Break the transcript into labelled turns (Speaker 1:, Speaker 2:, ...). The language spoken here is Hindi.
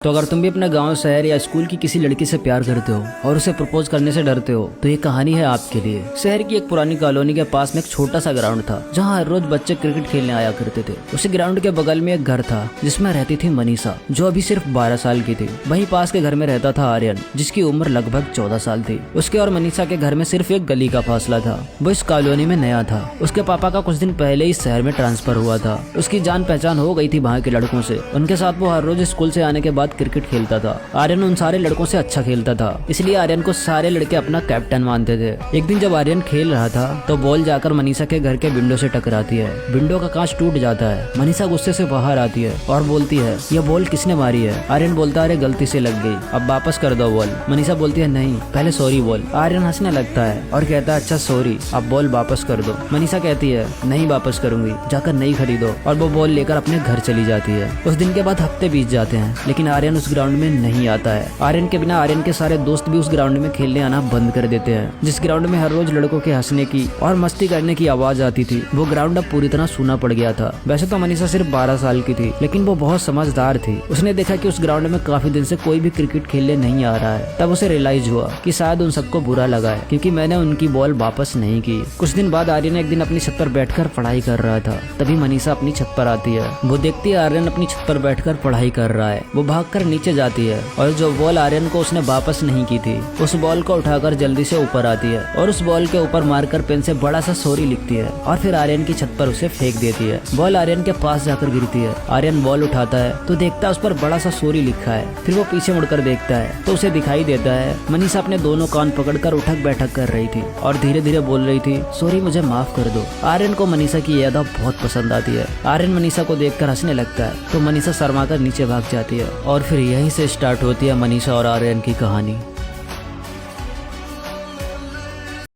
Speaker 1: तो अगर तुम भी अपना गांव, शहर या स्कूल की किसी लड़की से प्यार करते हो और उसे प्रपोज करने से डरते हो तो ये कहानी है आपके लिए। शहर की एक पुरानी कॉलोनी के पास में एक छोटा सा ग्राउंड था जहाँ हर रोज बच्चे क्रिकेट खेलने आया करते थे। उसी ग्राउंड के बगल में एक घर था जिसमें रहती थी मनीषा, जो अभी सिर्फ 12 साल की थी। वहीं पास के घर में रहता था आर्यन, जिसकी उम्र लगभग 14 साल थी। उसके और मनीषा के घर में सिर्फ एक गली का फासला था। वो इस कॉलोनी में नया था। उसके पापा का कुछ दिन पहले इस शहर में ट्रांसफर हुआ था। उसकी जान पहचान हो गई थी वहाँ के लड़कों से। उनके साथ वो हर रोज स्कूल से आने के बाद क्रिकेट खेलता था। आर्यन उन सारे लड़कों से अच्छा खेलता था, इसलिए आर्यन को सारे लड़के अपना कैप्टन मानते थे। एक दिन जब आर्यन खेल रहा था तो बॉल जाकर मनीषा के घर के विंडो से टकराती है। विंडो का कांच टूट जाता है। मनीषा गुस्से से बाहर आती है और बोलती है, यह बॉल किसने मारी है? आर्यन बोलता है, अरे गलती से लग गई, अब वापस कर दो बॉल। मनीषा बोलती है, नहीं, पहले सॉरी बोल। आर्यन हंसने लगता है और कहता है, अच्छा सॉरी, अब बॉल वापस कर दो। मनीषा कहती है, नहीं वापस करूंगी, जाकर नई खरीदो। और वो बॉल लेकर अपने घर चली जाती है। उस दिन के बाद हफ्ते बीत जाते हैं, लेकिन आर्यन उस ग्राउंड में नहीं आता है। आर्यन के बिना आर्यन के सारे दोस्त भी उस ग्राउंड में खेलने आना बंद कर देते हैं। जिस ग्राउंड में हर रोज लड़कों के हंसने की और मस्ती करने की आवाज आती थी, वो ग्राउंड अब पूरी तरह सूना पड़ गया था। वैसे तो मनीषा सिर्फ 12 साल की थी, लेकिन वो बहुत समझदार थी। उसने देखा कि उस ग्राउंड में काफी दिन से कोई भी क्रिकेट खेलने नहीं आ रहा है। तब उसे रियलाइज हुआ कि शायद उन सबको बुरा लगा है क्योंकि मैंने उनकी बॉल वापस नहीं की। कुछ दिन बाद आर्यन एक दिन अपनी छत पर बैठकर पढ़ाई कर रहा था। तभी मनीषा अपनी छत पर आती है। वो देखती है आर्यन अपनी छत पर बैठकर पढ़ाई कर रहा है। वो भागकर नीचे जाती है और जो बॉल आर्यन को उसने वापस नहीं की थी, उस बॉल को उठाकर जल्दी से ऊपर आती है और उस बॉल के ऊपर मारकर पेन से बड़ा सा सॉरी लिखती है और फिर आर्यन की छत पर उसे फेंक देती है। बॉल आर्यन के पास जाकर गिरती है। आर्यन बॉल उठाता है तो देखता है उस पर बड़ा सा सॉरी लिखा है। फिर वो पीछे मुड़कर देखता है तो उसे दिखाई देता है मनीषा अपने दोनों कान पकड़कर उठक बैठक कर रही थी और धीरे धीरे बोल रही थी, सॉरी, मुझे माफ कर दो। आर्यन को मनीषा की याद बहुत पसंद आती है। आर्यन मनीषा को देखकर हंसने लगता है तो मनीषा शर्माकर नीचे भाग जाती है और फिर यहीं से स्टार्ट होती है मनीषा और आर्यन की कहानी।